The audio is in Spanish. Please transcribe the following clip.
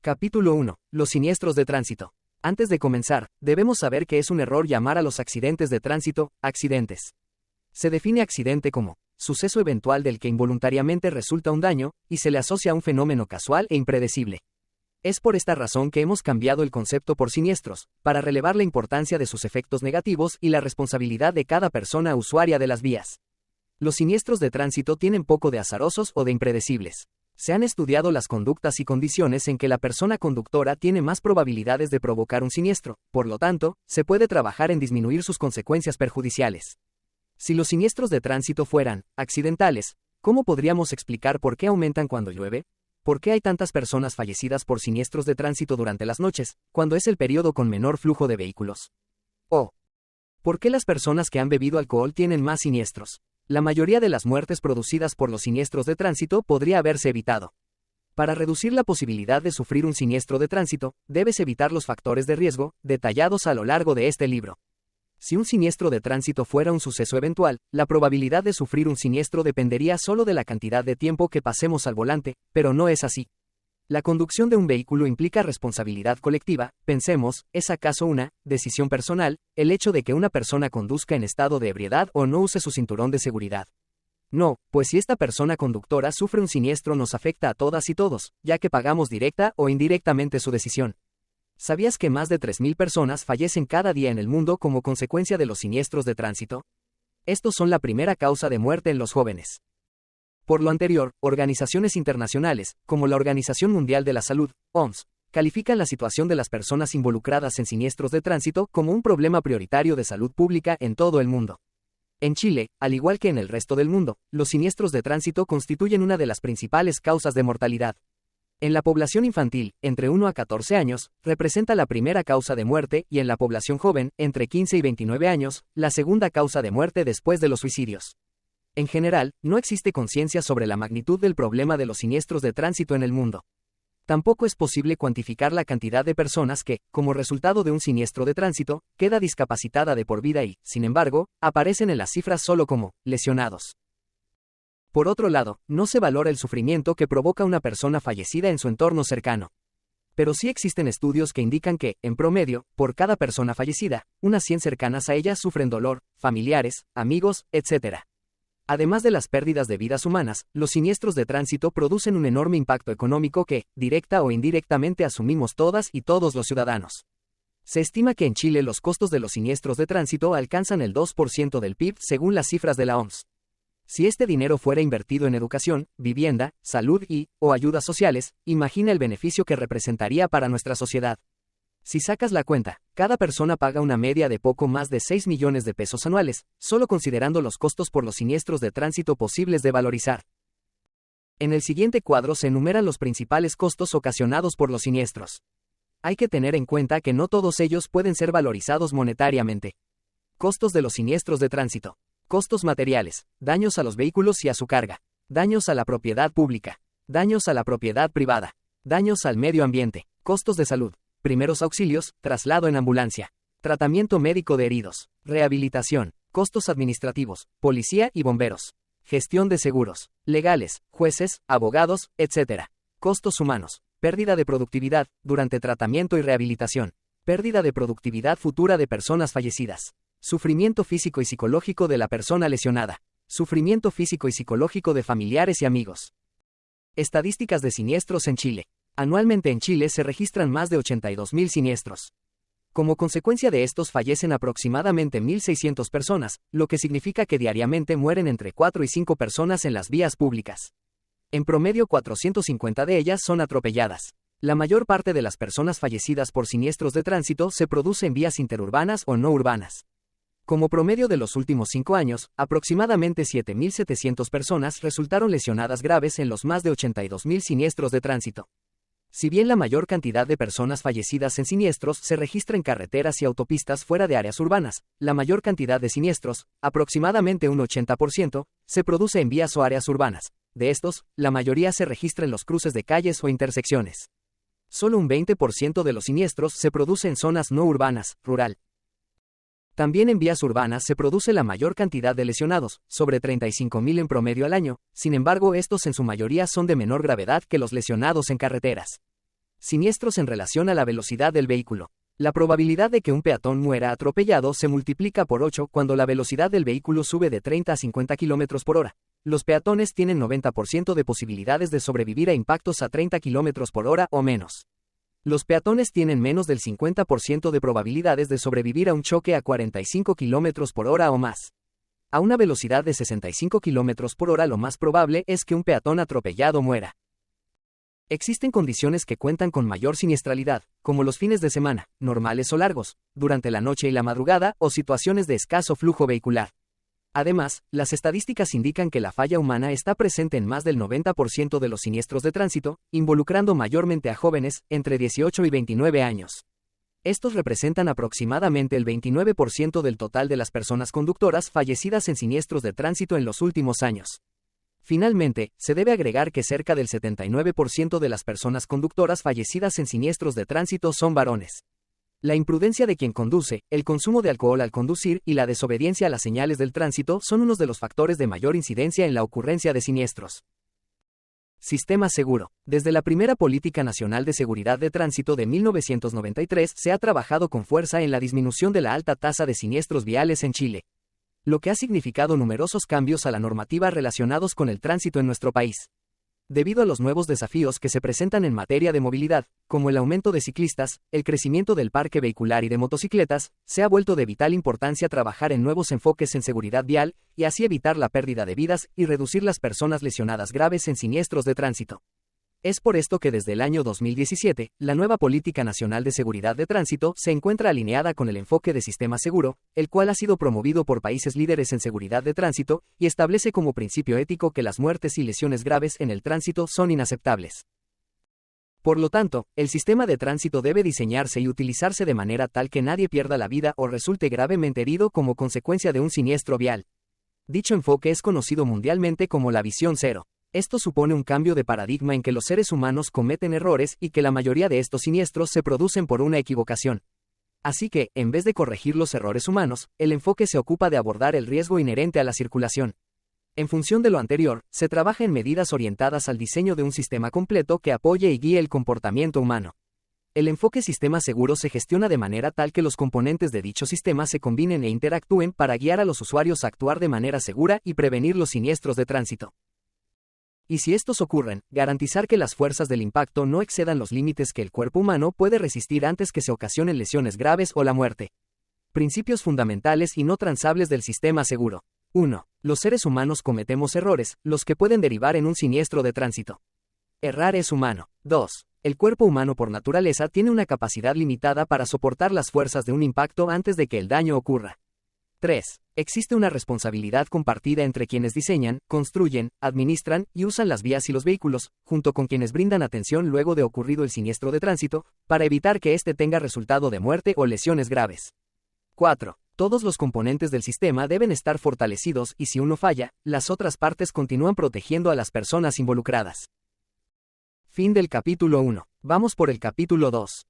Capítulo 1. Los siniestros de tránsito. Antes de comenzar, debemos saber que es un error llamar a los accidentes de tránsito, accidentes. Se define accidente como suceso eventual del que involuntariamente resulta un daño, y se le asocia a un fenómeno casual e impredecible. Es por esta razón que hemos cambiado el concepto por siniestros, para relevar la importancia de sus efectos negativos y la responsabilidad de cada persona usuaria de las vías. Los siniestros de tránsito tienen poco de azarosos o de impredecibles. Se han estudiado las conductas y condiciones en que la persona conductora tiene más probabilidades de provocar un siniestro, por lo tanto, se puede trabajar en disminuir sus consecuencias perjudiciales. Si los siniestros de tránsito fueran accidentales, ¿cómo podríamos explicar por qué aumentan cuando llueve? ¿Por qué hay tantas personas fallecidas por siniestros de tránsito durante las noches, cuando es el periodo con menor flujo de vehículos? ¿O por qué las personas que han bebido alcohol tienen más siniestros? La mayoría de las muertes producidas por los siniestros de tránsito podría haberse evitado. Para reducir la posibilidad de sufrir un siniestro de tránsito, debes evitar los factores de riesgo, detallados a lo largo de este libro. Si un siniestro de tránsito fuera un suceso eventual, la probabilidad de sufrir un siniestro dependería solo de la cantidad de tiempo que pasemos al volante, pero no es así. La conducción de un vehículo implica responsabilidad colectiva. Pensemos, ¿es acaso una decisión personal el hecho de que una persona conduzca en estado de ebriedad o no use su cinturón de seguridad? No, pues si esta persona conductora sufre un siniestro nos afecta a todas y todos, ya que pagamos directa o indirectamente su decisión. ¿Sabías que más de 3.000 personas fallecen cada día en el mundo como consecuencia de los siniestros de tránsito? Estos son la primera causa de muerte en los jóvenes. Por lo anterior, organizaciones internacionales, como la Organización Mundial de la Salud, OMS, califican la situación de las personas involucradas en siniestros de tránsito como un problema prioritario de salud pública en todo el mundo. En Chile, al igual que en el resto del mundo, los siniestros de tránsito constituyen una de las principales causas de mortalidad. En la población infantil, entre 1 a 14 años, representa la primera causa de muerte y en la población joven, entre 15 y 29 años, la segunda causa de muerte después de los suicidios. En general, no existe conciencia sobre la magnitud del problema de los siniestros de tránsito en el mundo. Tampoco es posible cuantificar la cantidad de personas que, como resultado de un siniestro de tránsito, queda discapacitada de por vida y, sin embargo, aparecen en las cifras solo como lesionados. Por otro lado, no se valora el sufrimiento que provoca una persona fallecida en su entorno cercano. Pero sí existen estudios que indican que, en promedio, por cada persona fallecida, unas 100 cercanas a ella sufren dolor, familiares, amigos, etc. Además de las pérdidas de vidas humanas, los siniestros de tránsito producen un enorme impacto económico que, directa o indirectamente, asumimos todas y todos los ciudadanos. Se estima que en Chile los costos de los siniestros de tránsito alcanzan el 2% del PIB según las cifras de la OMS. Si este dinero fuera invertido en educación, vivienda, salud o ayudas sociales, imagina el beneficio que representaría para nuestra sociedad. Si sacas la cuenta, cada persona paga una media de poco más de 6 millones de pesos anuales, solo considerando los costos por los siniestros de tránsito posibles de valorizar. En el siguiente cuadro se enumeran los principales costos ocasionados por los siniestros. Hay que tener en cuenta que no todos ellos pueden ser valorizados monetariamente. Costos de los siniestros de tránsito. Costos materiales, daños a los vehículos y a su carga, daños a la propiedad pública, daños a la propiedad privada, daños al medio ambiente, costos de salud. Primeros auxilios, traslado en ambulancia, tratamiento médico de heridos, rehabilitación, costos administrativos, policía y bomberos, gestión de seguros, legales, jueces, abogados, etc. Costos humanos, pérdida de productividad, durante tratamiento y rehabilitación, pérdida de productividad futura de personas fallecidas, sufrimiento físico y psicológico de la persona lesionada, sufrimiento físico y psicológico de familiares y amigos. Estadísticas de siniestros en Chile. Anualmente en Chile se registran más de 82.000 siniestros. Como consecuencia de estos fallecen aproximadamente 1.600 personas, lo que significa que diariamente mueren entre 4 y 5 personas en las vías públicas. En promedio 450 de ellas son atropelladas. La mayor parte de las personas fallecidas por siniestros de tránsito se produce en vías interurbanas o no urbanas. Como promedio de los últimos 5 años, aproximadamente 7.700 personas resultaron lesionadas graves en los más de 82.000 siniestros de tránsito. Si bien la mayor cantidad de personas fallecidas en siniestros se registra en carreteras y autopistas fuera de áreas urbanas, la mayor cantidad de siniestros, aproximadamente un 80%, se produce en vías o áreas urbanas. De estos, la mayoría se registra en los cruces de calles o intersecciones. Solo un 20% de los siniestros se produce en zonas no urbanas, rural. También en vías urbanas se produce la mayor cantidad de lesionados, sobre 35.000 en promedio al año, sin embargo estos en su mayoría son de menor gravedad que los lesionados en carreteras. Siniestros en relación a la velocidad del vehículo. La probabilidad de que un peatón muera atropellado se multiplica por 8 cuando la velocidad del vehículo sube de 30 a 50 km por hora. Los peatones tienen 90% de posibilidades de sobrevivir a impactos a 30 km por hora o menos. Los peatones tienen menos del 50% de probabilidades de sobrevivir a un choque a 45 km por hora o más. A una velocidad de 65 km por hora lo más probable es que un peatón atropellado muera. Existen condiciones que cuentan con mayor siniestralidad, como los fines de semana, normales o largos, durante la noche y la madrugada o situaciones de escaso flujo vehicular. Además, las estadísticas indican que la falla humana está presente en más del 90% de los siniestros de tránsito, involucrando mayormente a jóvenes, entre 18 y 29 años. Estos representan aproximadamente el 29% del total de las personas conductoras fallecidas en siniestros de tránsito en los últimos años. Finalmente, se debe agregar que cerca del 79% de las personas conductoras fallecidas en siniestros de tránsito son varones. La imprudencia de quien conduce, el consumo de alcohol al conducir y la desobediencia a las señales del tránsito son unos de los factores de mayor incidencia en la ocurrencia de siniestros. Sistema seguro. Desde la primera Política Nacional de Seguridad de Tránsito de 1993 se ha trabajado con fuerza en la disminución de la alta tasa de siniestros viales en Chile, lo que ha significado numerosos cambios a la normativa relacionados con el tránsito en nuestro país. Debido a los nuevos desafíos que se presentan en materia de movilidad, como el aumento de ciclistas, el crecimiento del parque vehicular y de motocicletas, se ha vuelto de vital importancia trabajar en nuevos enfoques en seguridad vial, y así evitar la pérdida de vidas y reducir las personas lesionadas graves en siniestros de tránsito. Es por esto que desde el año 2017, la nueva Política Nacional de Seguridad de Tránsito se encuentra alineada con el enfoque de sistema seguro, el cual ha sido promovido por países líderes en seguridad de tránsito, y establece como principio ético que las muertes y lesiones graves en el tránsito son inaceptables. Por lo tanto, el sistema de tránsito debe diseñarse y utilizarse de manera tal que nadie pierda la vida o resulte gravemente herido como consecuencia de un siniestro vial. Dicho enfoque es conocido mundialmente como la Visión Cero. Esto supone un cambio de paradigma en que los seres humanos cometen errores y que la mayoría de estos siniestros se producen por una equivocación. Así que, en vez de corregir los errores humanos, el enfoque se ocupa de abordar el riesgo inherente a la circulación. En función de lo anterior, se trabaja en medidas orientadas al diseño de un sistema completo que apoye y guíe el comportamiento humano. El enfoque sistema seguro se gestiona de manera tal que los componentes de dicho sistema se combinen e interactúen para guiar a los usuarios a actuar de manera segura y prevenir los siniestros de tránsito. Y si estos ocurren, garantizar que las fuerzas del impacto no excedan los límites que el cuerpo humano puede resistir antes que se ocasionen lesiones graves o la muerte. Principios fundamentales y no transables del sistema seguro. 1. Los seres humanos cometemos errores, los que pueden derivar en un siniestro de tránsito. Errar es humano. 2. El cuerpo humano por naturaleza tiene una capacidad limitada para soportar las fuerzas de un impacto antes de que el daño ocurra. 3. Existe una responsabilidad compartida entre quienes diseñan, construyen, administran y usan las vías y los vehículos, junto con quienes brindan atención luego de ocurrido el siniestro de tránsito, para evitar que éste tenga resultado de muerte o lesiones graves. 4. Todos los componentes del sistema deben estar fortalecidos y si uno falla, las otras partes continúan protegiendo a las personas involucradas. Fin del capítulo 1. Vamos por el capítulo 2.